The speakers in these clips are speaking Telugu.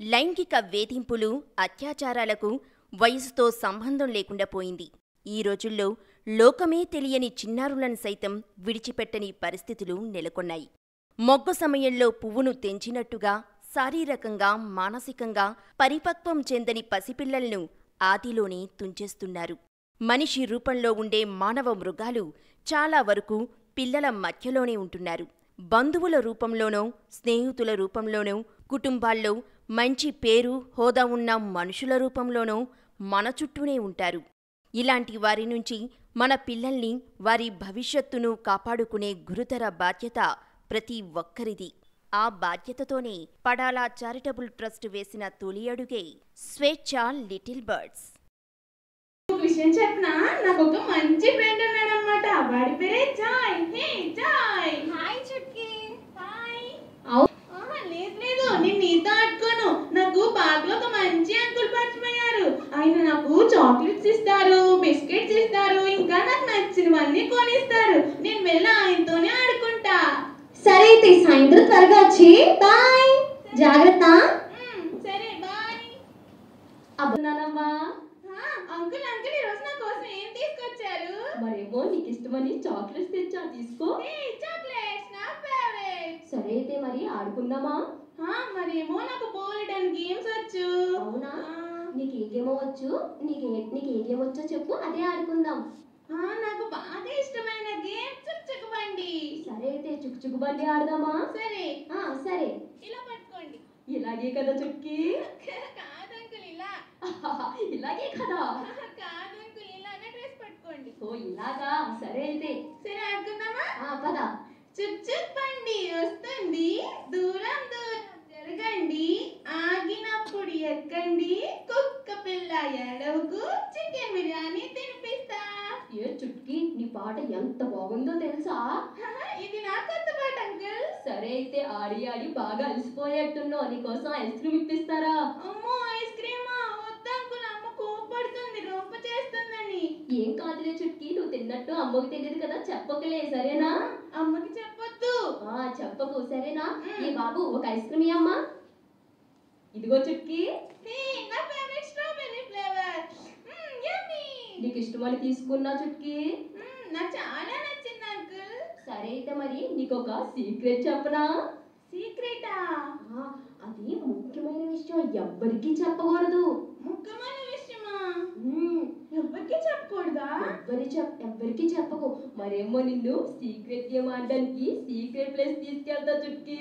లైంగిక వేధింపులు, అత్యాచారాలకు వయసుతో సంబంధం లేకుండా పోయింది. ఈ రోజుల్లో లోకమే తెలియని చిన్నారులను సైతం విడిచిపెట్టని పరిస్థితులు నెలకొన్నాయి. మొగ్గ సమయంలో పువ్వును తెంచినట్టుగా శారీరకంగా, మానసికంగా పరిపక్వం చెందని పసిపిల్లలను ఆదిలోనే తుంచేస్తున్నారు. మనిషి రూపంలో ఉండే మానవ మృగాలు చాలా వరకు పిల్లల మధ్యలోనే ఉంటున్నారు. బంధువుల రూపంలోనో, స్నేహితుల రూపంలోనో, కుటుంబాల్లో మంచి పేరు, హోదా ఉన్న మనుషుల రూపంలోనో మన చుట్టూనే ఉంటారు. ఇలాంటి వారి నుంచి మన పిల్లల్ని, వారి భవిష్యత్తును కాపాడుకునే గురుతర బాధ్యత ప్రతి ఒక్కరిది. ఆ బాధ్యతతోనే పడాలా చారిటబుల్ ట్రస్ట్ వేసిన తొలి అడుగే స్వేచ్ఛ లిటిల్ బర్డ్స్. విషయం చెప్పనా, నాకు ఒక మంచి ఫ్రెండ్ ఉన్నాడన్నమాట. వాడి పేరే జాయ్. హే జాయ్. హాయ్ చుట్కీ. హాయ్. లేదు నేను నీతో ఆడుకోను. నాకు పార్క్లో ఒక మంచి అంకుల్ పరిచయమయ్యారు. ఆయన నాకు చాక్లెట్స్ ఇస్తారు, బిస్కెట్స్ ఇస్తారు, ఇంకా నాకు నచ్చినవన్నీ కొనిస్తారు. నేను వెళ్ళి ఆయనతోనే ఆడుకుంటా. సరే అయితే సాయంత్రం త్వరగా వచ్చి. బాయ్. జాగ్రత్త. సరే బాయ్. అబ్బనానమ్మా. అంకుల్ అంకుల్ ఈరోజు నా కోసం ఏం తీసుకొచ్చారు? మరేమో నీకు ఇష్టమని చాక్లెట్స్ తెచ్చా, తీసుకో. చాక్లెట్స్ నా ఫేవరెట్. సరే అయితే మరి ఆడుకుందామా? మరేమో నాకు బోలెడన్ గేమ్స్ వచ్చు. అవునా? నీకు ఏ గేమ్ వచ్చు? నీకు ఏ గేమ్ వచ్చో చెప్పు, అదే ఆడుకుందాం. నాకు బాగా ఇష్టమైన గేమ్ చుక్ బండి. సరే అయితే చుక్ బండి ఆడదామా? సరే. సరే. ఇలా పట్టుకోండి. ఇలాగే కదా చుక్కి? కాదు అంకుల్, ఇలా. ఇలాగే కదా? కాదు అంకుల్, ఇలానే డ్రెస్ పట్టుకోండి. ఓ ఇలాగా? సరే అయితే. సరే ఆడుకుందామా? పద. చుక్ బండి వస్తుంది, దూరం దూరం జరగండి, ఆగినప్పుడు ఎక్కండి, కుక్క పిల్ల ఎడవకు, చికెన్ బిర్యానీ తినిపిస్తా. ఏ చుట్కీ, నీ పాట ఎంత బాగుందో తెలుసా? ఇది నా కొత్త పాట అంకుల్. సరే అయితే ఆడి ఆడి బాగా అలసిపోయేట్టున్నావు, నీకోసం ఐస్ క్రీమ్ ఇప్పిస్తారా? అమ్మో ఐస్ క్రీమా? వద్దు అంకుల్, అమ్మ కోపడుతుంది, రొంప చేస్తుందని. ఏం కాదులే చుట్కీ, నువ్వు తిన్నట్టు అమ్మకి తెలియదు కదా, చెప్పకలే, సరేనా? అమ్మకి చెప్పొద్దు. చెప్పకు, సరేనా? ఈ బాబు ఒక ఐస్ క్రీమ్ ఇయ్యమ్మా. ఇదిగో చుట్కీ. నా ఫేవరెట్ స్ట్రాబెర్రీ ఫ్లేవర్. యమ్మీ. నీకు ఇష్టమని తీసుకున్నా చుట్కీ. నాకు చాలా నచ్చింది అంకుల్. సరే అయితే మరి నీకు ఒక సీక్రెట్ చెప్పనా? సీక్రెటా? అది ముఖ్యమైన విషయం, ఎవ్వరికీ చెప్పకూడదు. ముఖ్యమైన విషయమా? ఎవరికి చెప్పకూడదా? ఎవ్వరికి చెప్పకు. మరేమో నిన్ను సీక్రెట్ గేమ్ ఆడడానికి సీక్రెట్ ప్లేస్ తీసుకెళ్తా చుట్కీ.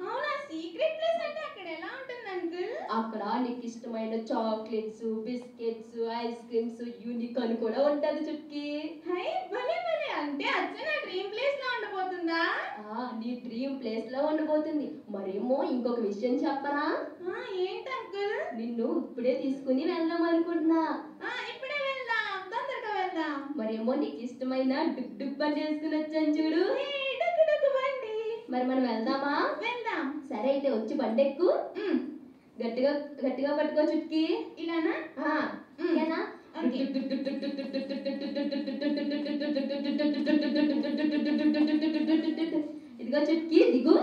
అవునా? సీక్రెట్ ప్లేస్ అంటే అక్కడ ఎలా ఉంటుంది అంకుల్? అక్కడ నీకు ఇష్టమైన chocolates, biscuits, ice creams, unicorn కూడా ఉంటది చుట్కీ. హై భలే భలే, అంటే అచ్చ నా డ్రీమ్ ప్లేస్ లో ఉండబోతుందా? నీ డ్రీమ్ ప్లేస్ లో ఉండబోతుంది. మరేమో ఇంకొక విషయం చెప్పనా? ఏంటి అంకుల్? నిన్ను ఇప్పుడే తీసుకుని వెళ్దాం అనుకుంటున్నా. ఇప్పుడే వెళ్దాం, తొందరగా వెళ్దాం. మరేమో నీకు ఇష్టమైన డుక్ బండి వేసుకుని వచ్చాను చూడు. డుక్ బండి. మరి మనం వెళ్దామా? వెళ్దాం. సరే అయితే వచ్చి బండి ఎక్కు. గట్టిగా గట్టిగా పట్టుకో చుట్కీ. ఇలానా? ఇలానా? ఇదిగో చుట్కీ, దిగు.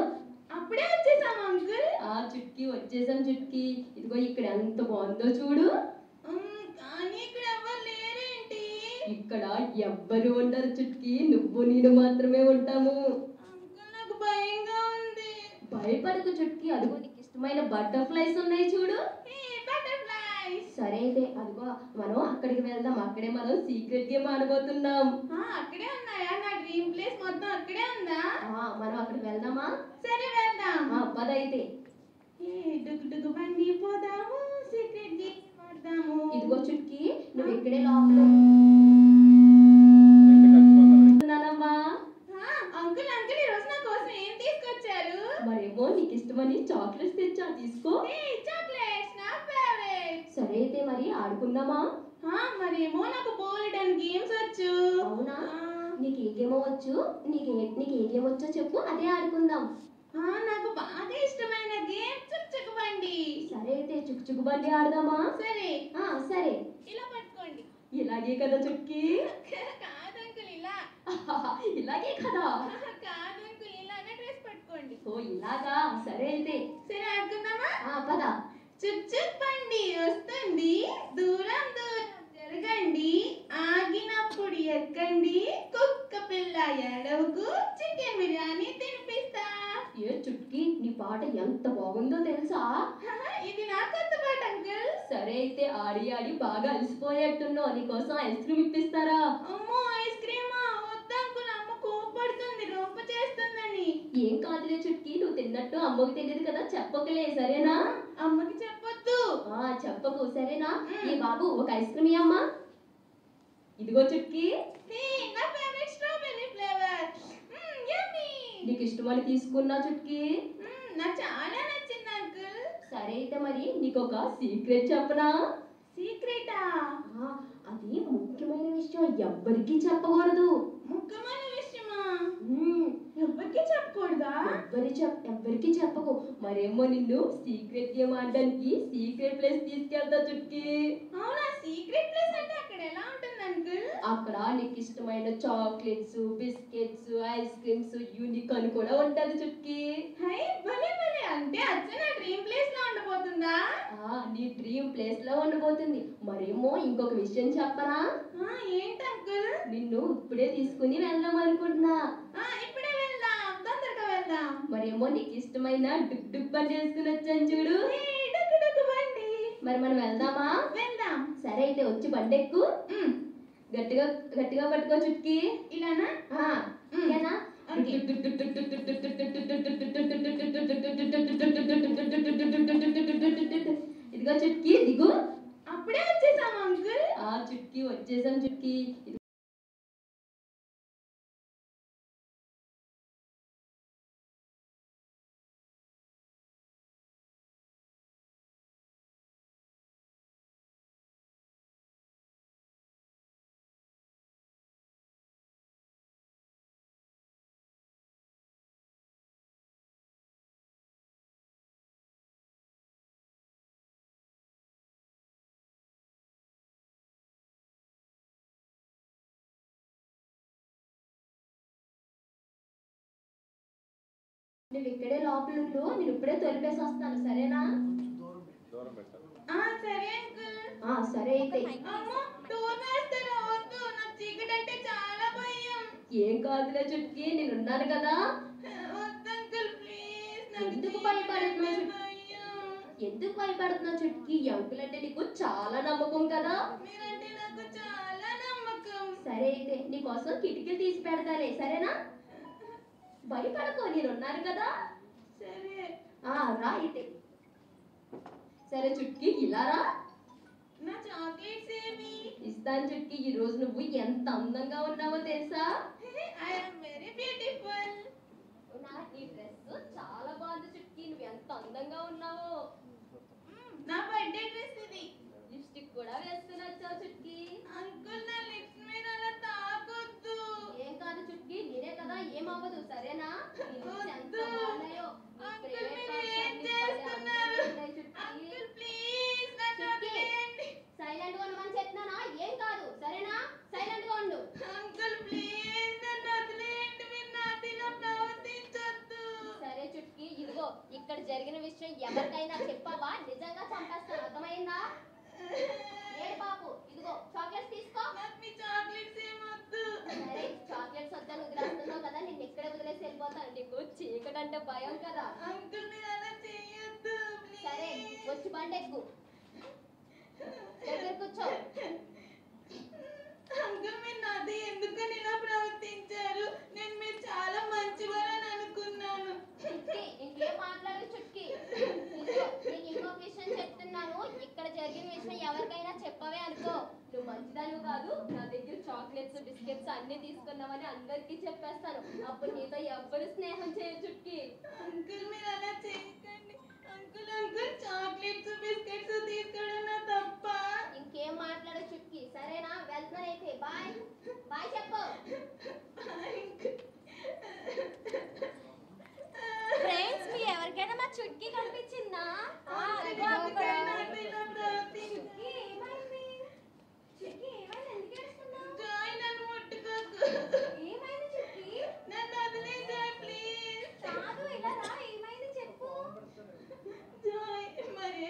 అప్పుడే వచ్చేసాం అంకుల్. చుట్కీ వచ్చేసాం చుట్కీ. ఇదిగో ఇక్కడ ఎంత బాగుందో చూడు. కానీ ఇక్కడ ఎవరు లేరేంటి? ఇక్కడ ఎవ్వరు ఉండరు చుట్కీ, నువ్వు నేను మాత్రమే ఉంటాము. అంకుల్ నాకు భయంగా ఉంది. భయపడకు చుట్కీ, అదిగో నీకు ఇష్టమైన బటర్ఫ్లైస్ ఉన్నాయి చూడు. సరే అయితే అదిగో మనం అక్కడికి వెళ్దాం, అక్కడే మనం సీక్రెట్ గేమ్ ఆడబోతున్నాం. అక్కడే ఉన్నాయా? నా డ్రీమ్ ప్లేస్ మొత్తం అక్కడే ఉందా? మనం అక్కడికి వెళ్దామా? సరే వెళ్దాం. పద అయితే. డుక్ బండి పోదాము, సీక్రెట్ గేమ్ ఆడదాము. ఇదిగో చుట్కీ, నువ్వు ఇక్కడే లోపల. అంకుల్ అంకుల్ ఈరోజు నా కోసం ఏం తీసుకొచ్చారు? మరేమో నీకు ఇష్టమని చాక్లెట్స్ తెచ్చా, తీసుకో. చాక్లెట్స్ నా ఫేవరెట్. సరే అయితే మరి ఆడుకుందామా? మరేమో నాకు బోలెడన్ గేమ్స్ వచ్చు. అవునా? నీకు ఏ గేమ్ వచ్చు? నీకు ఏ గేమ్ వచ్చో చెప్పు, అదే ఆడుకుందాం. నాకు బాగా ఇష్టమైన గేమ్ చుక్ బండి. సరే అయితే చుక్ బండి ఆడదామా? సరే. సరే. ఇలా పట్టుకోండి. ఇలాగే కదా చుట్కీ? కాదు అంకుల్, ఇలా. ఇలాగే కదా? కాదు అంకుల్, ఇలానే డ్రెస్ పట్టుకోండి. ఓ ఇలాగా? సరే అయితే. సరే ఆడుకుందామా? పద. చుక్ బండి వస్తుంది, దూరం దూరం జరగండి, ఆగినప్పుడు ఎక్కండి, కుక్క పిల్ల ఏడవకు, చికెన్ బిర్యానీ తినిపిస్తా. ఏ చుట్కీ, నీ పాట ఎంత బాగుందో తెలుసా? ఇది నా కొత్త పాట అంకుల్. సరే అయితే ఆడి ఆడి బాగా అలసిపోయేట్టున్నావు, నీకోసం ఐస్ క్రీమ్ ఇప్పిస్తారా? అమ్మో ఐస్ క్రీమా? వద్దు అంకుల్, అమ్మ కోపడుతుంది, రొంప చేస్తుందని. ఏం కాదులే చుట్కీ, నువ్వు తిన్నట్టు అమ్మకి తెలియదు కదా, చెప్పకలే సరేనా? అమ్మకి చెప్పొద్దు. చెప్పకు సరేనా? ఈ బాబు ఒక ఐస్ క్రీమ్ ఇయ్యమ్మా. ఇదిగో చుట్కీ. నా ఫేవరెట్ స్ట్రాబెర్రీ ఫ్లేవర్. యమ్మీ. నీకు ఇష్టమని తీసుకున్నా చుట్కీ. నాకు చాలా నచ్చింది అంకుల్. సరే అయితే మరి నీకు ఒక సీక్రెట్ చెప్పనా? సీక్రెటా? అది ముఖ్యమైన విషయం, ఎవ్వరికీ చెప్పకూడదు. ముఖ్యమైన విషయమా? ఎవ్వరికి చెప్పకూడదా? ఎవ్వరికి చెప్పకు. మరేమో నిన్ను సీక్రెట్ గేమ్ ఆడడానికి సీక్రెట్ ప్లేస్ తీసుకెళ్తా చుట్కీ. అవునా? సీక్రెట్ ప్లేస్ అంటే అక్కడ ఎలా ఉంటుంది అంకుల్? అక్కడ నీకు ఇష్టమైన chocolates, biscuits, ice creams, unicorn కూడా ఉంటది చుట్కీ. హై భలే భలే, అంటే అచ్చ నా డ్రీమ్ ప్లేస్ లో ఉండబోతుందా? నీ డ్రీమ్ ప్లేస్ లో ఉండబోతుంది. మరేమో ఇంకొక విషయం చెప్పనా? ఏంటి అంకుల్? నిన్ను ఇప్పుడే తీసుకుని వెళ్దాం అనుకుంటున్నా. ఇప్పుడే వెళ్దాం, తొందరగా వెళ్దాం. మరేమో నీకు ఇష్టమైన డుక్ డుక్ బండి వేసుకుని వచ్చాను చూడు. డగ్గు బండి. మరి మనం వెళ్దామా? వెళ్దాం. సరే అయితే వచ్చి బండి ఎక్కు. గట్టిగా గట్టిగా పట్టుకో చుట్కీ. ఇలానా? ఓకేనా? ఇదిగో చుట్కీ, దిగు. అప్పుడే వచ్చేసాం అంకుల్. చుట్కీ వచ్చేసాం చుట్కీ. నువ్వు ఇక్కడే లోపల ఉండు, నేను ఇప్పుడే తొలిపేసి వస్తాను సరేనా? సరే అంకుల్. సరే అయితే. అమ్మో, డోర్ వేస్తారా? వద్దు, నాకు చీకటి అంటే చాలా భయం. ఏం కాదులే చుట్కీ, నేను ఉన్నాను కదా. వద్దు అంకుల్ ప్లీజ్. ఎందుకు భయపడుతున్నావు చుట్కీ? ఈ అంకుల్ అంటే నీకు చాలా నమ్మకం కదా. మీరంటే నాకు చాలా నమ్మకం. సరే అయితే నీకోసం కిటికీలు తీసి పెడతాలే సరేనా? భయపడకో, నేను ఉన్నాను కదా. సరే. రా అయితే. సరే చుట్కీ, ఇలా రా. నా చాక్లెట్స్ ఏవి? ఇస్తాను చుట్కీ. ఈ రోజు నువ్వు ఎంత అందంగా ఉన్నావో తెలుసా? I am very beautiful. ఈ డ్రెస్ చాలా బాగుంది చుట్కీ, నువ్వు ఎంత అందంగా ఉన్నావో. నా బర్త్డే డ్రెస్ ఇది. లిప్స్టిక్ కూడా వేసుకుని వచ్చావు చుట్కీ. అంకుల్, నా లిప్స్ మీద అలా తాకొద్దు. ఏం కాదు చుట్కీ, నేనే కదా, ఏమవ్వదు సరేనా? ఎంత బాగున్నాయో. అంకుల్, మీరు ఏం చేస్తున్నారు? అంకుల్ ప్లీజ్ నన్ను వదిలేయండి. సైలెంట్ గా ఉండమని చెప్తున్నానా? ఏం కాదు సరేనా? సైలెంట్ గా ఉండు. అంకుల్ ప్లీజ్ నన్ను వదిలేయండి, మీరు నాతో ఇలా ప్రవర్తించొద్దు. సరే చుట్కీ, ఇదిగో ఇక్కడ జరిగిన విషయం ఎవరికైనా చెప్పావా నిజంగా చంపేస్తాను, అర్థమైందా? ఏడు బాబు, ఇదిగో చాక్లెట్స్ తీసుకో. నాకు మీ చాక్లెట్స్ ఏమొద్దు. సరే చాక్లెట్స్ వద్దని వదిలేస్తున్నావు కదా, నేను ఇక్కడే వదిలేసి వెళ్ళిపోతాను. నీకు చీకటి అంటే భయం కదా. అంకుల్ మీరు అలా చేయొద్దు ప్లీజ్. సరే వచ్చి బండి ఎక్కు, దగ్గర కూర్చో. అంకుల్, మీరు నాతో ఎందుకని ఇలా ప్రవర్తించారు? నేను మీరు చాలా మంచివారని అనుకున్నాను. ఇంకేం మాట్లాడు చుట్కీ. నేను ఇంకొక విషయం చెప్తున్నాను, ఇక్కడ జరిగిన విషయం ఎవరికైనా చెప్పవే అనుకో, నువ్వు మంచిదాను కాదు, నా దగ్గర చాక్లెట్స్ బిస్కెట్స్ అన్ని తీసుకున్నావని అందరికీ చెప్పేస్తాను. అప్పుడు నీతో ఎవ్వరు స్నేహం చేయరు చుట్కీ. అంకుల్ మీరు అలా చేయకండి. అంకుల్ చాక్లెట్స్ బిస్కెట్స్ తీసుకోవడం నా తప్ప. ఇంకేం మాట్లాడు చుట్కీ సరేనా? వెళ్తున్నానైతే. బాయ్ బాయ్ చెప్పు. ఫ్రెండ్స్, మీ ఎవరికైనా మా చుట్కీ కనిపించిందా? మరి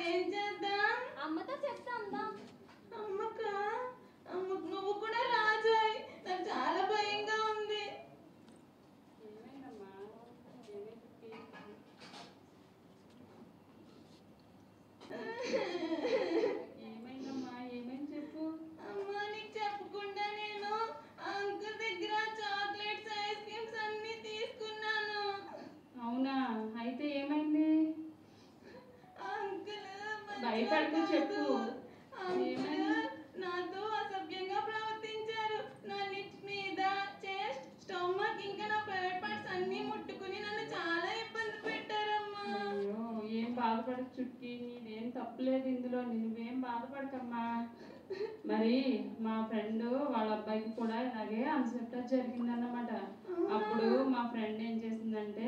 ఏం చేద్దాం? అమ్మతో చెప్తాందా? అమ్మకా? అమ్మకు నువ్వు కూడా రాజాయ్. నాకు చాలా భయంగా ఉంది. ఏమైందమ్మా? ఏమైంది చెప్పు. అమ్మా నీకు చెప్పకుండా నేను అంకుల్ దగ్గర చాక్లెట్స్ ఐస్ క్రీమ్స్ అన్ని తీసుకున్నాను. అవునా? అయితే ఏమైంది? అంకుల్ భయపడకు, చెప్పు. అంకుల్ నాతో అసభ్యంగా ప్రవర్తించారు. నా లిప్స్ మీద, చెస్ట్, స్టమక్ ఇంకా నా ప్రైవేట్ పార్ట్స్ అన్ని ముట్టుకుని నన్ను చాలా ఇబ్బంది పెట్టారమ్మా. అయ్యో, ఏం బాధపడకు చుట్కి, నీదేం తప్పులేదు ఇందులో, నువ్వేం బాధపడకమ్మా. మరి మా ఫ్రెండ్ వాళ్ళ అబ్బాయికి కూడా ఇలాగే అన్సెప్టెడ్ జరిగిందన్నమాట. అప్పుడు మా ఫ్రెండ్ ఏం చేసిందంటే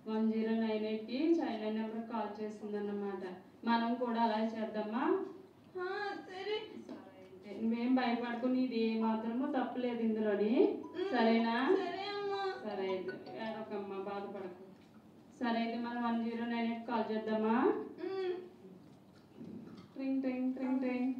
1098కి చైల్డ్ లైన్ నెంబర్ కాల్ చేసిందన్నమాట. మనం కూడా అలా చేద్దామా? సరే. నువ్వేం భయపడకు, నీది ఏ మాత్రమూ తప్పులేదు ఇందులోని, సరేనా? సరే అమ్మా. సరే అయితే ఏడొకమ్మా, బాధపడకు. సరే అయితే మనం 1098 కాల్ చేద్దామా? ట్రింగ్ ట్రింగ్ ట్రింగ్ ట్రింగ్.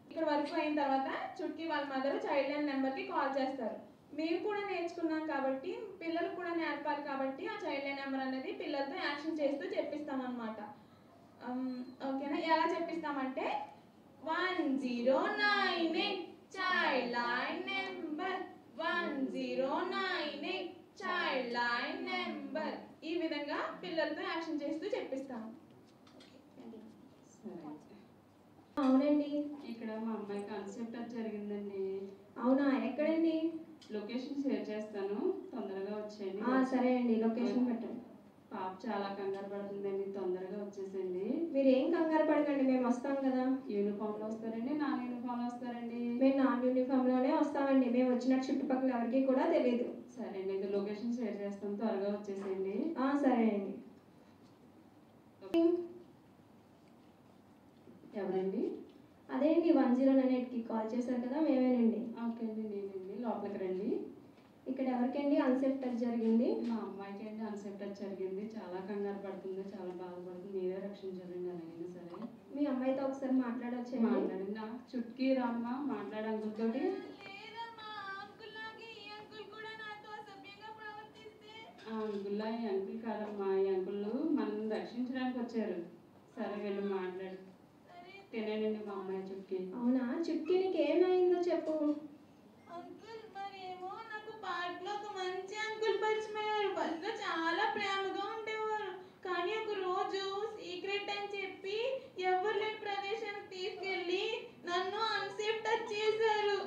ఇక్కడ వరకు అయిన తర్వాత చుట్కీ వాళ్ళ మదర్ చైల్డ్ లైన్ నెంబర్కి కాల్ చేస్తారు. మేము కూడా నేర్చుకున్నాం కాబట్టి పిల్లలు కూడా నేర్పాలి కాబట్టి ఆ చైల్డ్ లైన్ నెంబర్ అనేది పిల్లలతో యాక్షన్ చేస్తూ చెప్పిస్తాం అనమాట. ఓకేనా? ఎలా చెప్పిస్తామంటే 1098 child line number, 1098 child line number, ఈ విధంగా పిల్లలతో యాక్షన్ చేస్తూ చెప్పిస్తాము. సరే అయితే. అవునండి. ఇక్కడ మా అమ్మాయి కాన్సెప్ట్ అది జరిగిందండి. అవునా? ఎక్కడండి? లొకేషన్ షేర్ చేస్తాను, తొందరగా వచ్చేయండి. సరే అండి, లొకేషన్ పెట్టండి. పాప చాలా కంగారు పడుతుందండి, తొందరగా వచ్చేసండి. మీరు ఏం కంగారు పడకండి, మేము వస్తాం కదా. యూనిఫామ్లో వస్తారండి, నాన్ యూనిఫామ్లో వస్తారండి? మేము నాన్ యూనిఫామ్లోనే వస్తామండి. మేము వచ్చిన చుట్టుపక్కల ఎవరికి కూడా తెలియదు. సరే అండి, ఇది లొకేషన్ షేర్ చేస్తాను, త్వరగా వచ్చేసేయండి. సరే అండి. ఎవరండి? అదే అండి 1098కి కాల్ చేశారు కదా, మేమేనండి. ఓకే అండి, నేనండి. లోపలికి రండి. ఇక్కడ ఎవరికండి అన్సేఫ్ టచ్ జరిగింది? మా అమ్మాయికి అండి అన్సేఫ్ టచ్ జరిగింది, చాలా కంగారు పడుతుంది, చాలా బాధపడుతుంది. మీరే రక్షించాలండి అలాగైనా సరే. మీ అమ్మాయితో ఒకసారి మాట్లాడొచ్చండి? మాట్లాడండి. నా చుట్కీ రామ్మ, మాట్లాడే అంకుల్ తోటి. ఆ అంకుల్లా ఈ అంకుల్ కాదమ్మా, ఈ అంకుల్ మనల్ని రక్షించడానికి వచ్చారు. సరే వెళ్ళి మాట్లాడు. తినేనండి మా అమ్మాయి చుట్కీ. అవునా? చుట్కీ నీకు ఏమైందో చెప్పు. అంకుల్ మరేమో నాకు పార్క్ లో ఒక మంచి అంకుల్ పరిచయం అయ్యారు. ఫస్ట్ లో చాలా ప్రేమగా ఉండేవారు, కానీ ఒక రోజు సీక్రెట్ అని చెప్పి ఎవరు లేని ప్రదేశానికి తీసుకెళ్ళి నన్ను అన్సేఫ్ టచ్ చేశారు.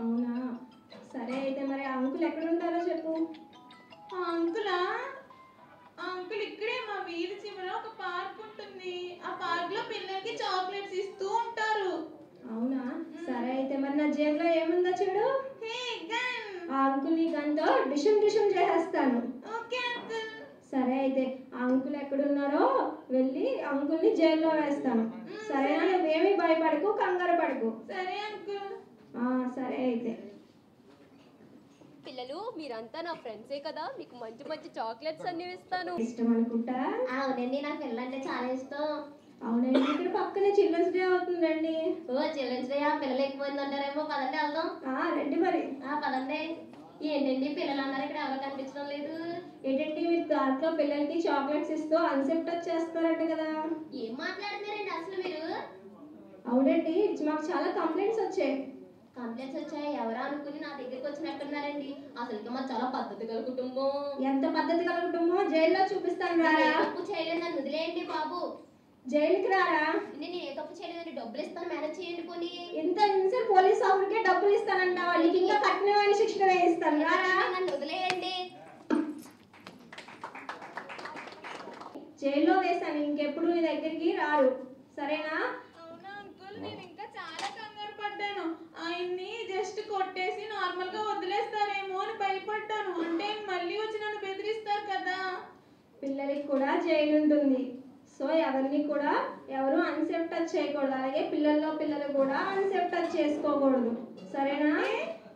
అవునా? సరే అయితే మరి ఆ అంకుల్ ఎక్కడ ఉంటారో చెప్పు. ఆ అంకులా? ఆ అంకుల్ ఇక్కడే మా వీధి చివర ఒక పార్క్ ఉంటుంది. ఆ పార్క్ లో పిల్లలకి చాక్లెట్స్ ఇస్తూ ఉంటారు. అవునా? సరే అయితే మరి నా జేబులో ఏముందో చూడు. హే గన్. ఆ అంకుల్ నీ గన్తో డిషం డిషం చేసేస్తాను. Okay uncle. సరే అయితే ఆ అంకుల్ ఎక్కడున్నారో వెళ్ళి అంకుల్ని జైల్లో వేస్తాను. సరేనా? నువ్వేమీ భయపడకు, కంగారు పడకు. సరే అంకుల్. సరే అయితే. పిల్లలు మీరంతా నా ఫ్రెండ్సే కదా, మీకు మంచి మంచి చాక్లెట్స్ అన్ని ఇస్తాను. ఇష్టం అనుకుంటా? అవునండి, నాకు పిల్లలంటే చాలా ఇష్టం. అవునండి, ఇక్కడ పక్కనే చిల్డ్రన్స్ డే అవుతుందండి. ఓ చిల్డ్రన్స్ డే, పిల్లలు ఎక్కువైంది అంటారేమో. పదండి వెళ్దాం. రండి మరి. పదండి. ఏంటండి పిల్లలు అన్నారు, ఇక్కడ ఎవరు కనిపించడం లేదు. ఏంటంటే మీరు దాంట్లో పిల్లలకి చాక్లెట్స్ ఇస్తూ అన్సెప్ట్ టచ్ చేస్తారంట కదా. ఏం మాట్లాడుతున్నారండి అసలు మీరు? అవునండి, మాకు చాలా కంప్లైంట్స్ వచ్చాయి. కంప్లైంట్స్ వచ్చాయి? ఎవరా అనుకుని నా దగ్గరికి వచ్చినట్టున్నారండి. అసలు మా చాలా పద్ధతి గల కుటుంబం. ఎంత పద్ధతి గల కుటుంబం? జైల్లో చూపిస్తాను రారా. తప్పు చేయలేదు, నన్ను వదిలేయండి బాబు. జైలుకి రారా. నేను ఏ తప్పు చేయలేదండి, డబ్బులు ఇస్తాను, మేనేజ్ చేయండి. పోనీ ఇంత ఇన్సర్ పోలీస్ ఆఫీసర్కే డబ్బులు ఇస్తానంటావా? నీకు ఇంకా కఠినమైన శిక్షణ వేయిస్తాను రారా. నన్ను వదిలేయండి. జైల్లో వేస్తాను, ఇంకెప్పుడు నీ దగ్గరికి రారు, సరేనా? అవునా అంకుల్, నేను ఇంకా చాలా కంగారు పడ్డాను. ఆయన్ని జస్ట్ కొట్టేసి నార్మల్ గా వదిలేస్తారేమో అని భయపడ్డాను. అంటే మళ్ళీ వచ్చి నన్ను బెదిరిస్తారు కదా. పిల్లలకి కూడా జైలు ఉంటుంది, సో ఎవరిని కూడా ఎవరు అన్సేఫ్ టచ్ చేయకూడదు. అలాగే పిల్లల్లో పిల్లలు కూడా అన్సేఫ్ టచ్ చేసుకోకూడదు, సరేనా?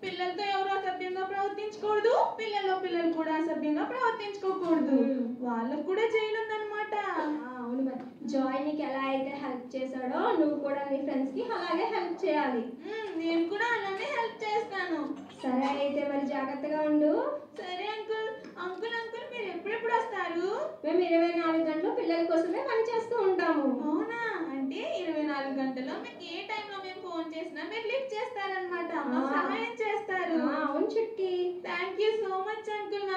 పిల్లలతో ఎవరు అసభ్యంగా ప్రవర్తించకూడదు, పిల్లలు కూడా అసభ్యంగా ప్రవర్తించుకోకూడదు. వాళ్ళకు కూడా జైలు ఉందన్నమాట. అవును మరి జాయ్ నీకు ఎలా అయితే హెల్ప్ చేశాడో నువ్వు కూడా నీ ఫ్రెండ్స్ కి అలాగే హెల్ప్ చేయాలి. నేను కూడా అలానే హెల్ప్ చేస్తాను. సరే అయితే మరి జాగ్రత్తగా ఉండు. సరే అంకుల్. అంకుల్ మీరు ఎప్పుడెప్పుడు వస్తారు? మేము 24 గంటలు పిల్లల కోసమే పని చేస్తూ ఉంటాము. అవునా? అంటే 24 గంటల్లో మీకు ఏ టైంలో మేము ఫోన్ చేసినా మీరు లిఫ్ట్ చేస్తారనమాట, మాకు సహాయం చేస్తారు. అవును Chutki. Thank you so much uncle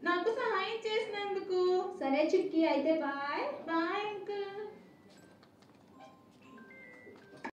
నాకు సహాయం చేసినందుకు. సరే చుట్కీ అయితే బాయ్. Bye uncle.